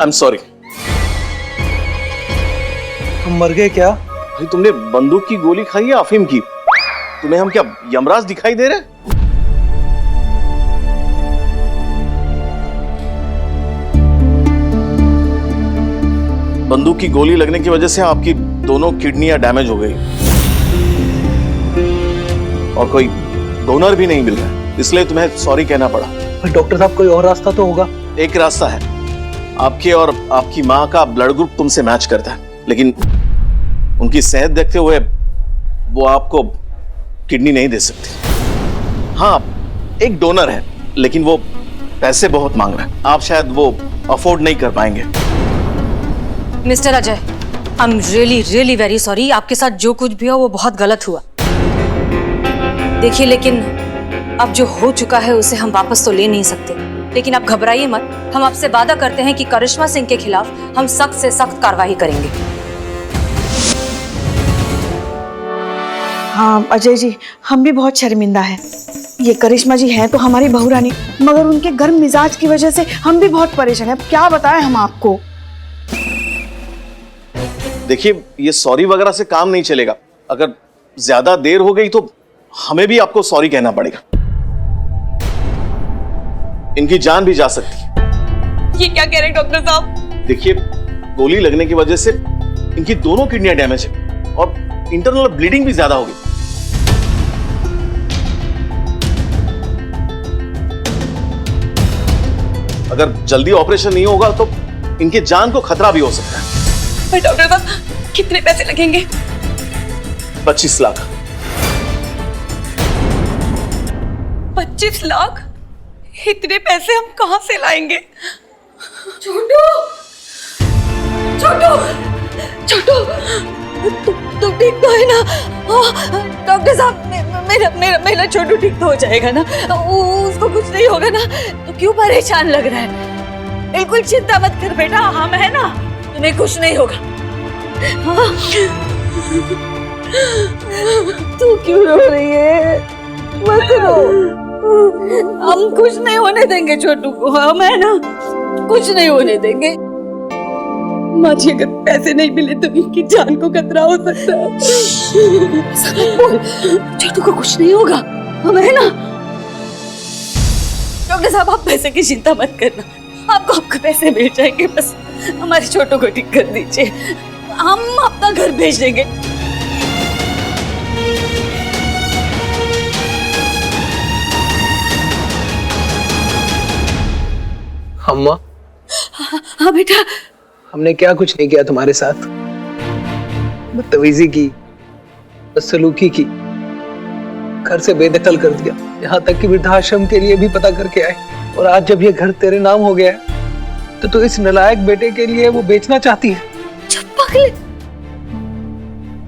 I am sorry. हम मर गए क्या? भाई तुमने बंदूक की गोली खाई है अफीम की? तुम्हें हम क्या यमराज दिखाई दे रहे? बंदूक की गोली लगने की वजह से आपकी दोनों किडनियां डैमेज हो गई और कोई डोनर भी नहीं मिल रहा, इसलिए तुम्हें सॉरी कहना पड़ा। डॉक्टर साहब कोई और रास्ता तो होगा? एक रास्ता है, आपके और आपकी माँ का ब्लड ग्रुप तुमसे मैच करता है, लेकिन उनकी सेहत देखते हुए वो आपको किडनी नहीं दे सकती। हाँ, एक डोनर है, लेकिन वो पैसे बहुत मांग रहा है, आप शायद वो अफोर्ड नहीं कर पाएंगे। Mister Ajay, I am really very sorry. आपके साथ जो कुछ भी हो वो बहुत गलत हुआ। देखिए, लेकिन अब जो हो चुका है उसे हम वापस तो ले नहीं सकते, लेकिन आप घबराइए मत। हम आपसे वादा करते हैं कि करिश्मा सिंह के खिलाफ हम सख्त से सख्त कार्रवाई करेंगे। हाँ अजय जी, हम भी बहुत शर्मिंदा हैं। ये करिश्मा जी हैं तो हमारी बहू रानी, मगर उनके गर्म मिजाज की वजह से हम भी बहुत परेशान हैं। अब क्या बताएं हम आपको। देखिए, ये सॉरी वगैरह से काम नहीं चलेगा। अगर ज्यादा देर हो गई तो हमें भी आपको सॉरी कहना पड़ेगा। इनकी जान भी जा सकती है। ये क्या कह रहे हैं डॉक्टर साहब? देखिए, गोली लगने की वजह से इनकी दोनों किडनियां डैमेज है और इंटरनल ब्लीडिंग भी ज्यादा होगी। अगर जल्दी ऑपरेशन नहीं होगा तो इनके जान को खतरा भी हो सकता है। पर डॉक्टर साहब, कितने पैसे लगेंगे? 25 लाख। 25 लाख? इतने पैसे हम कहां से लाएंगे? छोटू, छोटू, छोटू, तू ठीक तो है ना? डॉक्टर साहब, मेरा छोटू ठीक तो हो जाएगा ना? उसको कुछ नहीं होगा ना? तो क्यों परेशान लग रहा है? बिल्कुल चिंता मत कर बेटा, हम है ना, तुम्हें कुछ नहीं होगा। तू क्यों रो रही है? मत रो, हम कुछ नहीं होने देंगे छोटू को, हम है ना, कुछ नहीं होने देंगे। माँ जी, अगर पैसे नहीं मिले तो इनकी जान को खतरा हो सकता है। बोल, छोटू को कुछ नहीं होगा, हम है ना। डॉक्टर साहब, आप पैसे की चिंता मत करना, आपको पैसे मिल जाएंगे, बस हमारे छोटू को ठीक कर दीजिए, हम अपना घर भेज देंगे। अम्मा, हाँ बेटा। हमने क्या कुछ नहीं किया तुम्हारे साथ? बदतमीजी की, बदसलूकी की, घर से बेदखल कर दिया, यहाँ तक कि वृद्धाश्रम के लिए भी पता करके आए। और आज जब ये घर तेरे नाम हो गया है तो तू इस नालायक बेटे के लिए वो बेचना चाहती है? चुप पागल,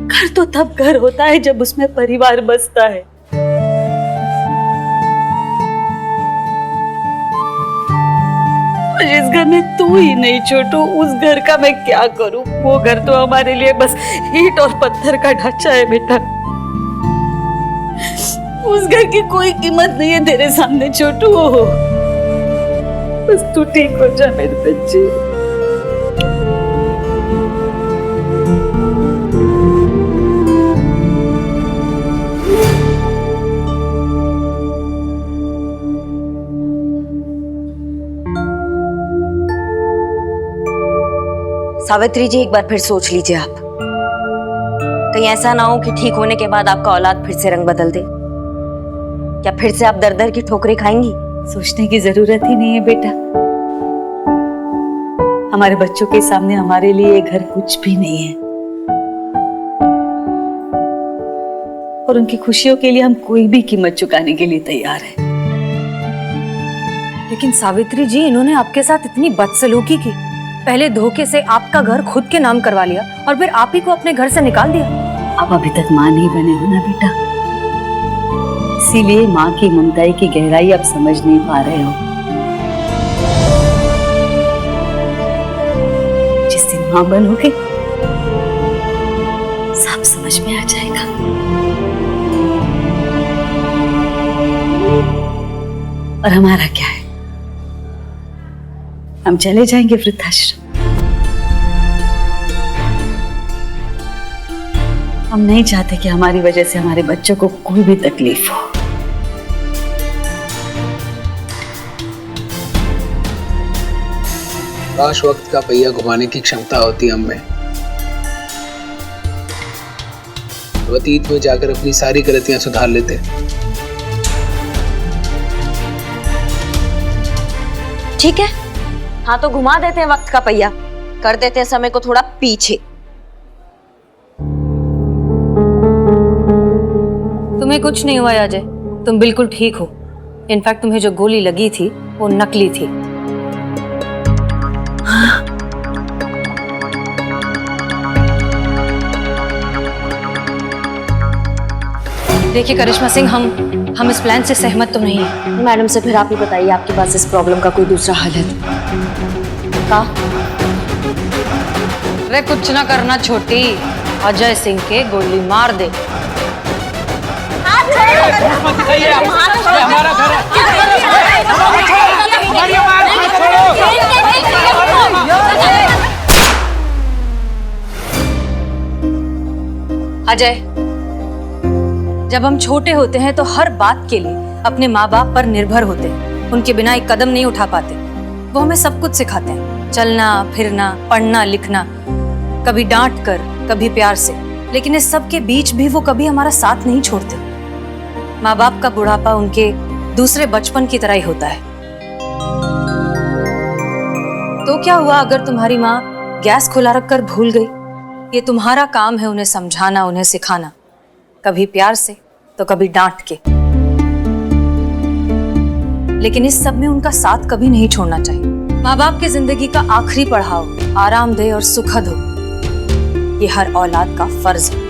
घर तो तब घर होता है जब उसमें परिवार बसता है। जिस घर में तू ही नहीं छोटू, उस घर का मैं क्या करूं? वो घर तो हमारे लिए बस ईंट और पत्थर का ढांचा है बेटा। उस घर की कोई कीमत नहीं है तेरे सामने छोटू। बस तू ठीक हो जा मेरे बच्चे। सावित्री जी, एक बार फिर सोच लीजिए आप, कहीं ऐसा ना हो कि ठीक होने के बाद आपका औलाद फिर से रंग बदल दे। क्या फिर से आप दर दर की ठोकरें खाएंगी? सोचने की जरूरत ही नहीं है बेटा, हमारे बच्चों के सामने हमारे लिए ये घर कुछ भी नहीं है, और उनकी खुशियों के लिए हम कोई भी कीमत चुकाने के लिए तैयार हैं। लेकिन सावित्री जी, इन्होंने आपके साथ इतनी बदसलूकी की, पहले धोखे से आपका घर खुद के नाम करवा लिया और फिर आप ही को अपने घर से निकाल दिया। आप अभी तक माँ नहीं बने हो ना बेटा, इसीलिए माँ की ममताई की गहराई आप समझ नहीं पा रहे हो। जिस दिन माँ बनोगे सब समझ में आ जाएगा। और हमारा क्या है, हम चले जाएंगे वृद्धाश्रम। हम नहीं चाहते कि हमारी वजह से हमारे बच्चों को कोई भी तकलीफ हो। काश वक्त का पहिया घुमाने की क्षमता होती हम में, तो अतीत में जाकर अपनी सारी गलतियां सुधार लेते। ठीक है, हाँ तो घुमा देते हैं वक्त का पहिया, कर देते हैं समय को थोड़ा पीछे। तुम्हें कुछ नहीं हुआ अजय, तुम बिल्कुल ठीक हो। इनफैक्ट तुम्हें जो गोली लगी थी वो नकली थी। देखिए करिश्मा सिंह, हम इस प्लान से सहमत तो नहीं है। मैडम से फिर आप ही बताइए, आपके पास इस प्रॉब्लम का कोई दूसरा हल है तो? का? अरे कुछ ना करना छोटी, अजय सिंह के गोली मार दे। अजय, जब हम छोटे होते हैं तो हर बात के लिए अपने माँ बाप पर निर्भर होते हैं, उनके बिना एक कदम नहीं उठा पाते। वो हमें सब कुछ सिखाते हैं, चलना फिरना, पढ़ना लिखना, कभी डांट कर, कभी प्यार से, लेकिन इस सब के बीच भी वो कभी हमारा साथ नहीं छोड़ते। माँ बाप का बुढ़ापा उनके दूसरे बचपन की तरह ही होता है। तो क्या हुआ अगर तुम्हारी माँ गैस खुला रखकर भूल गई? ये तुम्हारा काम है उन्हें समझाना, उन्हें सिखाना, कभी प्यार से तो कभी डांट के। लेकिन इस सब में उनका साथ कभी नहीं छोड़ना चाहिए। माँ बाप की जिंदगी का आखिरी पड़ाव आरामदेह और सुखद हो, ये हर औलाद का फर्ज है।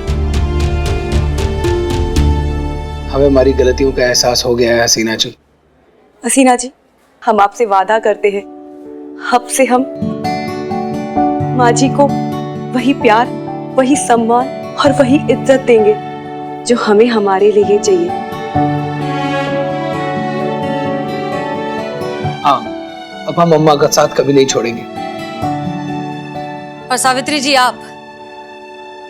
हमें हमारी गलतियों का एहसास हो गया है हसीना जी। हसीना जी, हम आपसे वादा करते हैं, अब से हम माँ जी को वही प्यार, वही सम्मान और वही इज्जत देंगे जो हमें हमारे लिए चाहिए। हाँ, अब हम अम्मा का साथ कभी नहीं छोड़ेंगे। और सावित्री जी, आप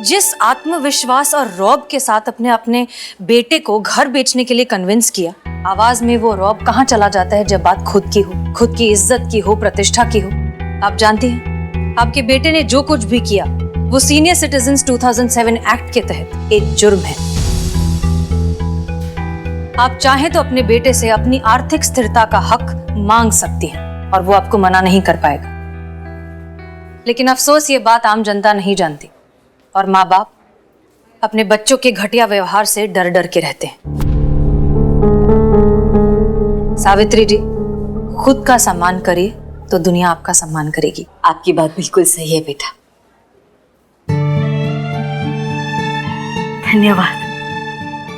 जिस आत्मविश्वास और रौब के साथ अपने बेटे को घर बेचने के लिए कन्विंस किया, आवाज में वो रौब कहाँ चला जाता है जब बात खुद की हो, खुद की इज्जत की हो, प्रतिष्ठा की हो। आप जानती हैं, आपके बेटे ने जो कुछ भी किया वो सीनियर सिटीजन्स 2007 एक्ट के तहत एक जुर्म है। आप चाहें तो अपने बेटे से अपनी आर्थिक स्थिरता का हक मांग सकती हैं और वो आपको मना नहीं कर पाएगा। लेकिन अफसोस ये बात आम जनता नहीं जानती और माँ बाप अपने बच्चों के घटिया व्यवहार से डर डर के रहते हैं। सावित्री जी, खुद का सम्मान करिए तो दुनिया आपका सम्मान करेगी। आपकी बात बिल्कुल सही है बेटा। धन्यवाद,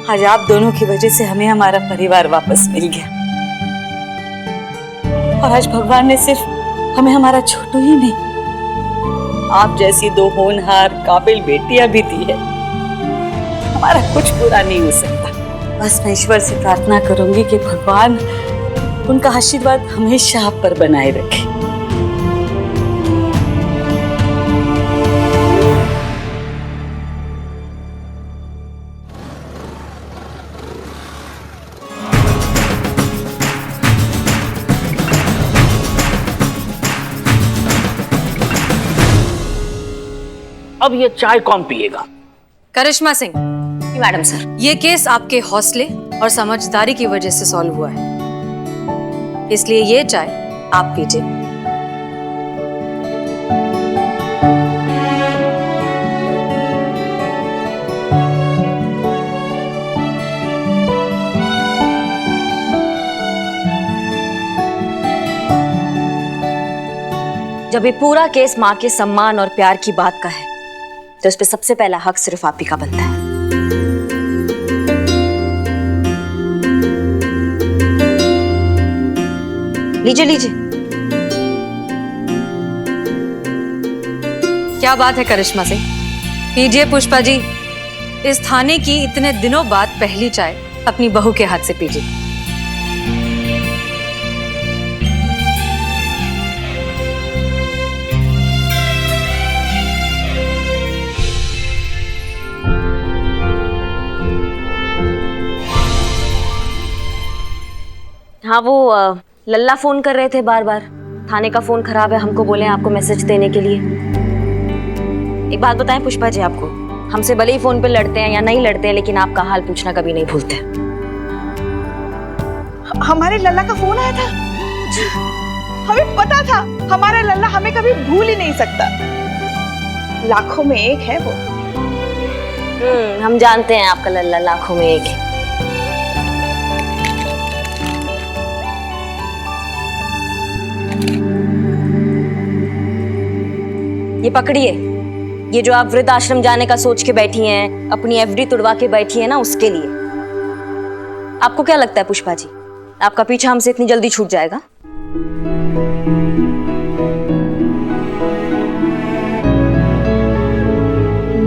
आज आप दोनों की वजह से हमें हमारा परिवार वापस मिल गया। और आज भगवान ने सिर्फ हमें हमारा छोटू ही नहीं, आप जैसी दो होनहार काबिल बेटियां भी दी है। हमारा कुछ बुरा नहीं हो सकता। बस मैं ईश्वर से प्रार्थना करूंगी कि भगवान उनका आशीर्वाद हमेशा आप पर बनाए रखे। अब ये चाय कौन पिएगा? करिश्मा सिंह। मैडम सर, ये केस आपके हौसले और समझदारी की वजह से सॉल्व हुआ है, इसलिए ये चाय आप पीजिए। जब ये पूरा केस माँ के सम्मान और प्यार की बात का है तो इस पे सबसे पहला हक सिर्फ आप ही का बनता है। लीजिए लीजिए। क्या बात है करिश्मा सिंह, पीजिए। पुष्पा जी, इस थाने की इतने दिनों बाद पहली चाय अपनी बहू के हाथ से पीजिए। हाँ वो लल्ला फोन कर रहे थे बार बार। थाने का फोन खराब है, हमको बोले आपको मैसेज देने के लिए। एक बात बताएं पुष्पा जी आपको, हमसे भले ही फोन पे लड़ते हैं या नहीं लड़ते हैं, लेकिन आपका हाल पूछना कभी नहीं भूलते। हमारे लल्ला का फोन आया था। हमें पता था हमारा लल्ला हमें कभी भूल ही नहीं सकता। लाखों में एक है वो। हम जानते हैं आपका लल्ला लाखों में एक है। ये पकड़िए, ये जो आप वृद्ध आश्रम जाने का सोच के बैठी हैं, अपनी एफडी तुड़वा के बैठी हैं ना, उसके लिए। आपको क्या लगता है पुष्पा जी, आपका पीछा हमसे इतनी जल्दी छूट जाएगा?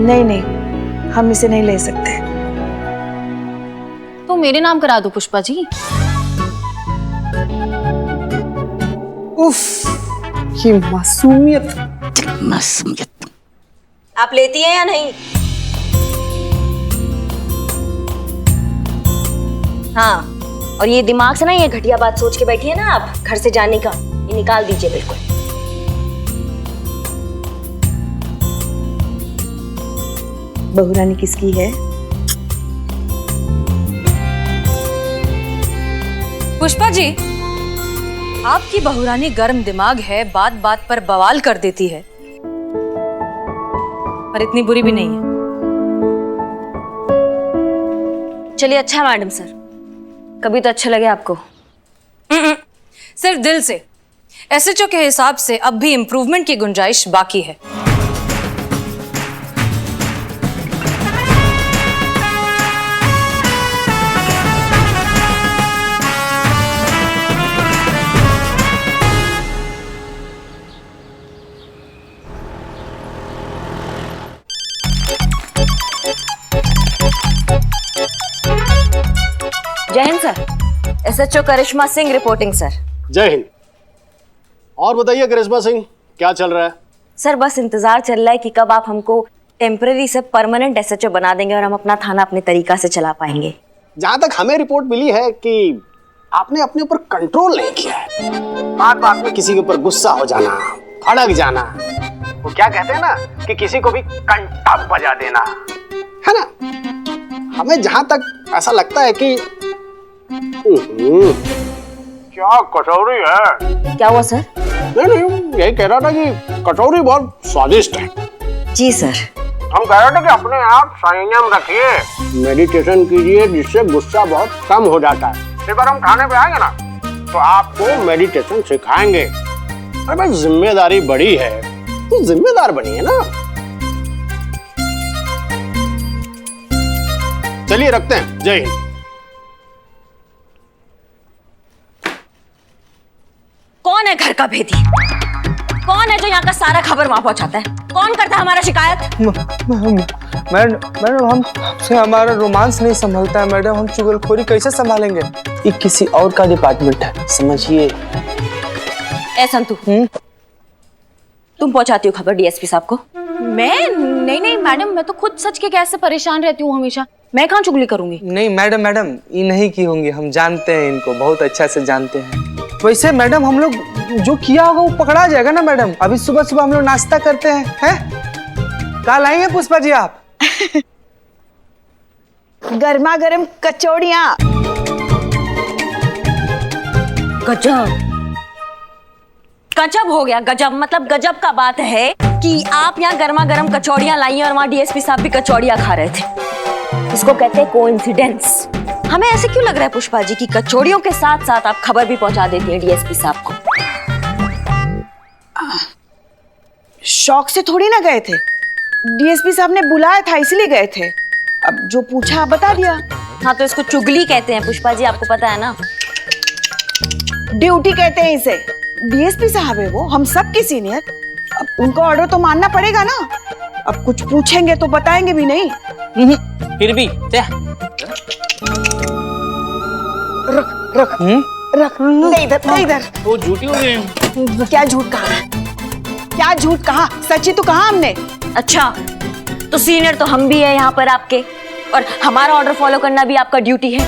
नहीं नहीं, हम इसे नहीं ले सकते। तो मेरे नाम करा दो पुष्पा जी। उफ, ये मासूमियत। मासूमियत। आप लेती हैं या नहीं? हाँ, और ये दिमाग से ना ये घटिया बात सोच के बैठी है ना आप घर से जाने का, ये निकाल दीजिए बिल्कुल। बहुरानी किसकी है? पुष्पा जी, आपकी बहुरानी गर्म दिमाग है, बात बात पर बवाल कर देती है, पर इतनी बुरी भी नहीं है। चलिए अच्छा मैडम सर, कभी तो अच्छा लगे आपको। सिर्फ दिल से। एसएचओ के हिसाब से अब भी इंप्रूवमेंट की गुंजाइश बाकी है। जय हिंद सर, एसएचओ करिश्मा सिंह रिपोर्टिंग सर। जय हिंद। और बताइए करिश्मा सिंह, क्या चल रहा है? सर बस इंतजार चल रहा है कि कब आप हमको टेम्पररी से परमानेंट एसएचओ बना देंगे और हम अपना थाना अपने तरीका से चला पाएंगे। जहां तक हमें रिपोर्ट मिली है कि आपने अपने ऊपर कंट्रोल नहीं किया है। बात बात में किसी के ऊपर गुस्सा हो जाना, भड़क जाना, वो क्या कहते हैं ना कि किसी को भी कंटा बजा देना, है ना? हमें जहां तक ऐसा लगता है कि क्या कचौरी है। क्या हुआ सर? नहीं, यही कह रहा था कि कचौरी बहुत स्वादिष्ट है। जी सर। हम कह रहे थे कि अपने आप संयम रखिए, मेडिटेशन कीजिए, जिससे गुस्सा बहुत कम हो जाता है। एक बार हम खाने पे आएंगे ना तो आपको मेडिटेशन सिखाएंगे। अरे भाई जिम्मेदारी बड़ी है तो जिम्मेदार बनिए ना। चलिए रखते हैं। जय हिंद। कौन है घर का भेदी? कौन है जो यहाँ का सारा खबर वहां पहुंचाता है? कौन करता है हमारा शिकायत? मैडम हमसे हमारा रोमांस नहीं संभलता है मैडम, हम चुगलखोरी कैसे संभालेंगे? ये किसी और का डिपार्टमेंट है, समझिए। ए संतू, तुम पहुंचाती हो खबर डीएसपी साहब को? मैं नहीं मैडम, मैं तो खुद सच के गैस से परेशान रहती हूँ हमेशा। मैं कहाँ चुगली करूंगी? नहीं मैडम, ये नहीं की होंगी, हम जानते हैं इनको, बहुत अच्छा से जानते हैं। वैसे मैडम हम लोग जो किया होगा वो पकड़ा जाएगा ना मैडम। अभी सुबह सुबह हम लोग नाश्ता करते हैं। कल आएंगे पुष्पा जी आप? गर्मा गर्म कचौड़ियाँ। गजब, गजब हो गया। गजब मतलब गजब का बात है कि आप यहाँ गर्मा गर्म कचौड़ियाँ लाई हैं और वहाँ डीएसपी साहब भी कचौड़ियाँ खा रहे थे। इसको कहते हैं कोइंसिडेंस। हमें ऐसे क्यों लग रहा है पुष्पा जी कि कचौड़ियों के साथ साथ आप खबर भी पहुंचा देती हैं डीएसपी साहब को? शौक से थोड़ी ना गए थे, डीएसपी साहब ने बुलाया था इसलिए गए थे। अब जो पूछा बता दिया। हाँ तो इसको चुगली कहते हैं पुष्पा जी, आपको पता है ना। ड्यूटी कहते हैं इसे। डीएसपी साहब है वो, हम सब के सीनियर। अब उनको ऑर्डर तो मानना पड़ेगा ना। अब कुछ पूछेंगे तो बताएंगे भी नहीं। फिर भी रख नहीं इधर। वो झूठी हो रही है। क्या झूठ कहा? क्या झूठ कहा? सच्ची तो कहा हमने। अच्छा, तो सीनियर तो हम भी है यहाँ पर आपके, और हमारा ऑर्डर फॉलो करना भी आपका ड्यूटी है।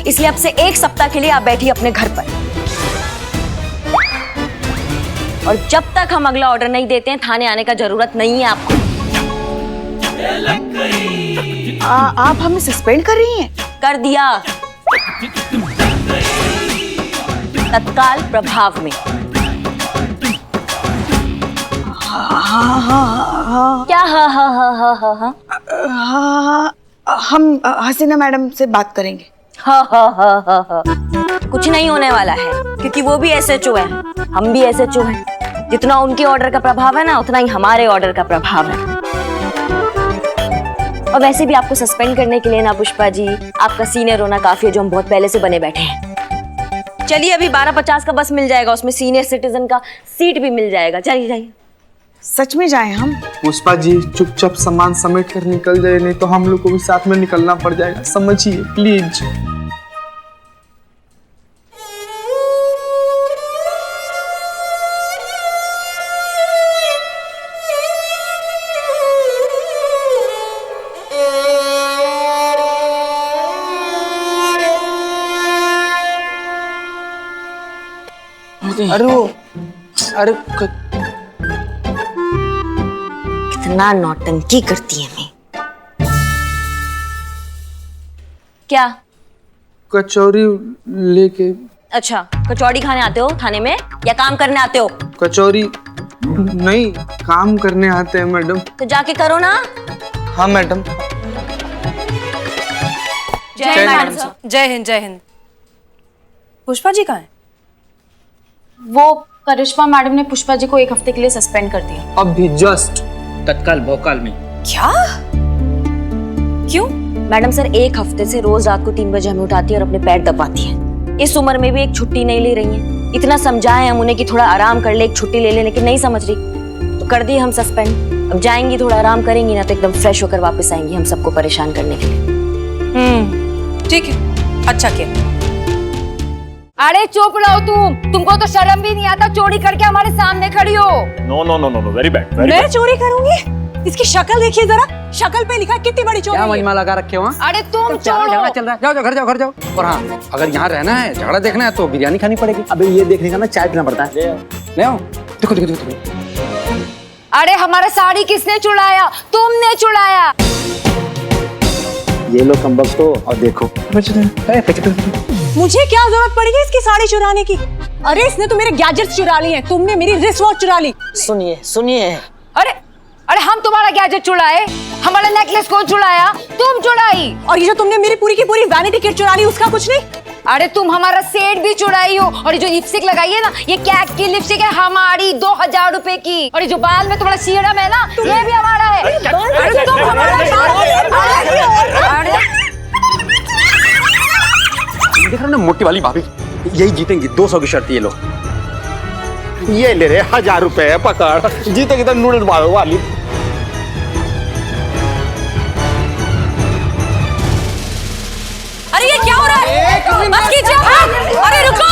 इसलिए अब से 1 सप्ताह के लिए आप बैठिए अपने घर पर। और जब तक हम अगला ऑर्डर नहीं देते हैं थाने आने का जरूरत नहीं है आपको। आप हमें सस्पेंड कर रही हैं? कर दिया, तत्काल प्रभाव में। क्या हा हा हा हा हा हा? हाँ, हम हसीना मैडम से बात करेंगे। हा हा हा हा हा। कुछ नहीं होने वाला है क्योंकि वो भी एसएचओ है, हम भी एसएचओ हैं। जितना उनके ऑर्डर का प्रभाव है ना, उतना ही हमारे ऑर्डर का प्रभाव है। और वैसे भी आपको सस्पेंड करने के लिए ना पुष्पा जी, आपका सीनियर होना काफी है जो हम बहुत पहले से बने बैठे हैं। चलिए अभी 12:50 का बस मिल जाएगा, उसमें सीनियर सिटीजन का सीट भी मिल जाएगा। चलिए जाइए। सच में जाएं हम? पुष्पा जी चुपचाप सामान समेट कर निकल जाए, नहीं तो हम लोग को भी साथ में निकलना पड़ जाएगा, समझिए प्लीज। अरे कितना नौटंकी करती है मैं। क्या? कचौरी लेके। अच्छा, कचौड़ी खाने आते हो थाने में या काम करने आते हो? कचौरी नहीं, काम करने आते हैं मैडम। तो जाके करो ना। हाँ मैडम। जय हिंद मैडम साहब। जय हिंद, जय हिंद। पुष्पा जी कहाँ हैं? वो करिश्मा मैडम ने पुष्पा जी को 1 हफ्ते के लिए सस्पेंड कर दिया। अभी जस्ट। तत्काल भोकाल में। क्या? क्यों? मैडम सर 1 हफ्ते से रोज रात को 3 बजे हमें उठाती है और अपने पैर दबाती है। इस उम्र में भी एक छुट्टी नहीं ले रही है। इतना समझाए हम उन्हें कि थोड़ा आराम कर ले, एक छुट्टी ले ले, लेकिन नहीं समझ रही। तो कर दी हम सस्पेंड। अब जाएंगी, थोड़ा आराम करेंगी ना तो एकदम फ्रेश होकर वापस आएंगी हम सबको परेशान करने के लिए। ठीक है, अच्छा किया। अरे चुप रहो तुमको तो शर्म भी नहीं आता, चोरी करके हमारे सामने खड़ी हो। No no no no no, very bad. मैं चोरी करूंगी? इसकी शक्ल देखिए जरा, शक्ल पे लिखा है कितनी बड़ी चोरी। क्या मजमा लगा रखे हो? अरे तुम झगड़ा चल रहा है, जाओ घर जाओ घर जाओ। और हाँ, अगर यहाँ रहना है, झगड़ा देखना है तो बिरयानी खानी पड़ेगी। अबे ये देखने का ना चाय पीना पड़ता है। ले आओ। देखो देखो देखो। अरे हमारा साड़ी किसने चुराया? तुमने चुराया। ये लो कमबख्त हो और देखो। मुझे क्या जरूरत पड़ेगी इसकी साड़ी चुराने की? अरे इसने तो मेरे गैजेट्स चुरा लिए हैं, तुमने मेरी रिस्ट वॉच चुरा ली। सुनिए सुनिए। अरे अरे हम तुम्हारा गैजेट चुराए? हमारा नेकलेस कौन चुराया? तुम चुराई। और ये जो तुमने मेरी पूरी की पूरी वैनिटी किट चुरा ली, उसका कुछ नहीं? अरे तुम हमारा सेट भी चुराई हो। और ये जो लिपस्टिक लगाई है ना, ये कैट की लिपस्टिक है हमारी, 2000 रुपए की। और ये जो बाल में तुम्हारा सीरम है ना, ये भी हमारा है। अरे तुम हमारा देख रहे हो ना मोटी वाली भाभी, यही जीतेंगी। 200 की शर्त। ये लो, ये ले रहे 1000 रुपए पकड़। जीतेगी तो नूडल्स वाली। अरे ये क्या हो रहा है? बस कीजिए। अरे रुको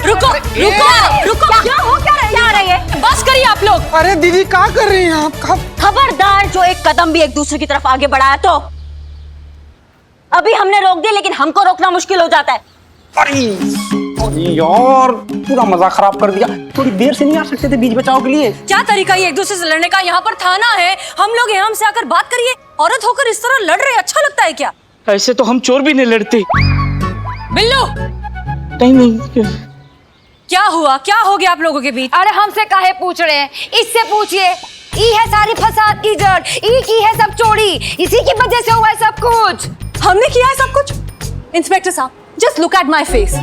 रुको रुको रुको। क्या हो क्या रही है? बस करिए आप लोग। अरे दीदी क्या कर रही हैं आप? खबरदार, जो एक कदम भी एक दूसरे की तरफ आगे बढ़ाया तो अभी हमने रोक दिया, लेकिन हमको रोकना मुश्किल हो जाता है। अरे यार, पूरा मजा खराब कर दिया। थोड़ी देर से नहीं आ सकते थे बीच बचाव के लिए? क्या तरीका है एक दूसरे से लड़ने का? यहाँ पर थाना है, हम लोग यहाँ से आकर बात करिए। औरत होकर इस तरह लड़ रहे, अच्छा लगता है क्या? ऐसे तो हम चोर भी नहीं लड़ते। बिल्लू, नहीं। क्या हुआ? क्या हो गया आप लोगों के बीच? अरे हमसे काहे पूछ रहे हैं? इससे पूछिए। ई है सारी फसाद की जड़, ई की है सब चोरी, इसी की वजह से हुआ है सब कुछ। हमने किया है सब कुछ? इंस्पेक्टर साहब, just look at my face.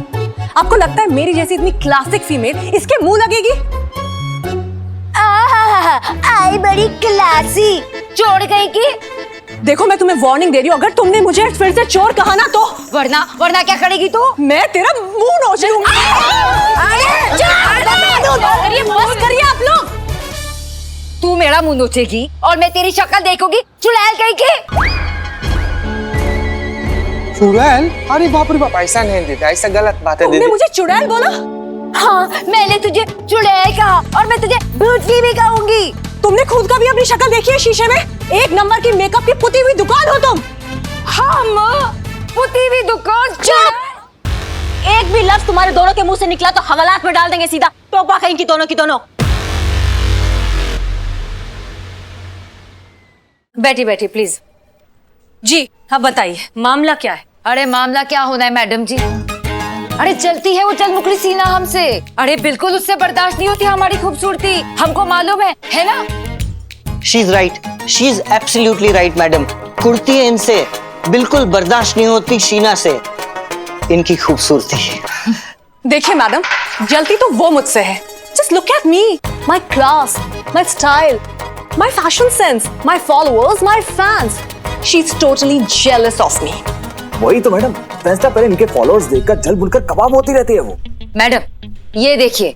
आपको लगता है मेरी जैसी इतनी क्लासिक फीमेल इसके मुंह लगेगी? आई बड़ी क्लासी चोर कहीं की। देखो मैं तुम्हें वार्निंग दे रही हूँ, अगर तुमने मुझे फिर से चोर कहा ना तो वरना क्या करेगी तू? मैं तेरा मुंह नोच लूंगी। अरे बस करिए आप लोग। तू मेरा मुंह नोचेगी और मैं तेरी शक्ल देखूंगी, चुड़ैल कहीं की। चुड़ैल? अरे बाप रे बाप, ऐसा नहीं देता, ऐसा गलत बात है तुमने दीदी। मुझे चुड़ैल बोला? हाँ, मैंने तुझे चुड़ैल कहा और मैं तुझे भूतनी भी कहूंगी। तुमने खुद का भी अपनी शक्ल देखी है शीशे में? 1 नंबर की मेकअप की पुती हुई दुकान हो तुम। हम पुती हुई दुकान? एक भी लफ्ज तुम्हारे दोनों के मुंह से निकला तो हवालात में डाल देंगे सीधा, टोपा कहीं की दोनों की दोनों। बैठी बैठी प्लीज। जी हाँ बताइए, मामला क्या है? अरे मामला क्या होना है मैडम जी, अरे चलती है वो चल मुकरी सीना हमसे। अरे बिल्कुल उससे बर्दाश्त नहीं होती हमारी खूबसूरती, हमको मालूम है ना? She is right, she is absolutely right madam. Kurti है इनसे, बिल्कुल बर्दाश्त नहीं होती शीना से इनकी खूबसूरती। देखिए मैडम, जलती तो वो मुझसे है। Just look at me, my class, my style, my fashion sense, my followers, my fans. She's totally jealous of me. वही तो मैडम, फैसला पहले इनके फॉलोअर्स देखकर जल बुनकर कबाब होती रहती है वो। मैडम ये देखिए,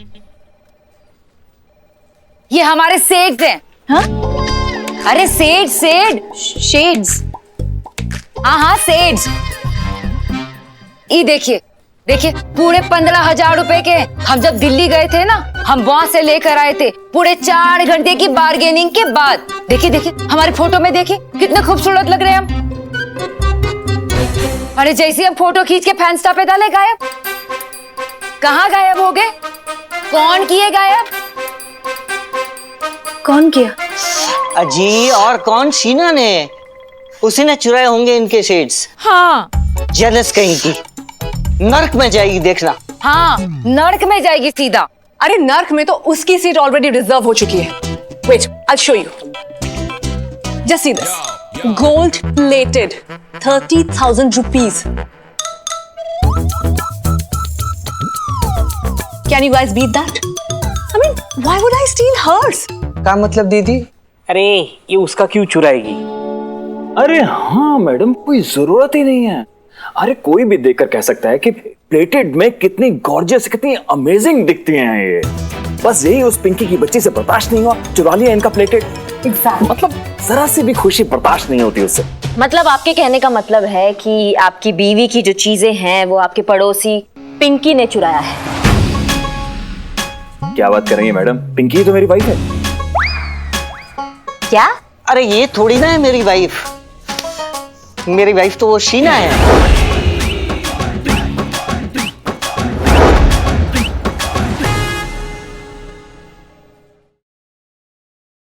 ये हमारे शेड्स हैं। हाँ? अरे शेड्स, हाँ शेड्स। ये देखिए देखिए, पूरे 15,000 रुपए के हम जब दिल्ली गए थे ना, हम वहां से लेकर आए थे पूरे 4 घंटे की बार्गेनिंग के बाद। देखिए देखिए हमारी फोटो में देखिए कितने खूबसूरत लग रहे हैं हम। अरे जैसे हम फोटो खींच के फैंस्टा पे डाले गायब। कहाँ गायब हो गए? कौन किए गायब? कौन किया? अजी और कौन? शीना ने, उसी ने चुराए होंगे इनके शेड्स। हाँ जेलस कहीं की, नर्क में जाएगी देखना। हाँ नर्क में जाएगी सीधा। अरे नर्क में तो उसकी सीट ऑलरेडी रिजर्व हो चुकी है। Wait, I'll show you. Just see this. Gold plated, 30,000 rupees. Can you guys beat that? I mean, why would I steal hers? क्या मतलब दीदी? अरे ये उसका क्यों चुराएगी? अरे हाँ मैडम, कोई जरूरत ही नहीं है। अरे कोई भी देखकर कह सकता है कि प्लेटेड में कितनी गॉर्जियस, कितनी अमेजिंग दिखती हैं ये। बस यही उस पिंकी की बच्ची से बर्दाश्त नहीं हुआ, चुरा लिया इनका प्लेटेड। मतलब जरा सी भी खुशी बर्दाश्त नहीं होती उससे। मतलब आपके कहने का मतलब है कि आपकी बीवी की जो चीजें हैं वो आपके पड़ोसी पिंकी ने चुराया है। क्या बात कर रही है मैडम, पिंकी तो मेरी वाइफ है। क्या? अरे ये थोड़ी ना है मेरी वाइफ, मेरी वाइफ तो वो शीना है।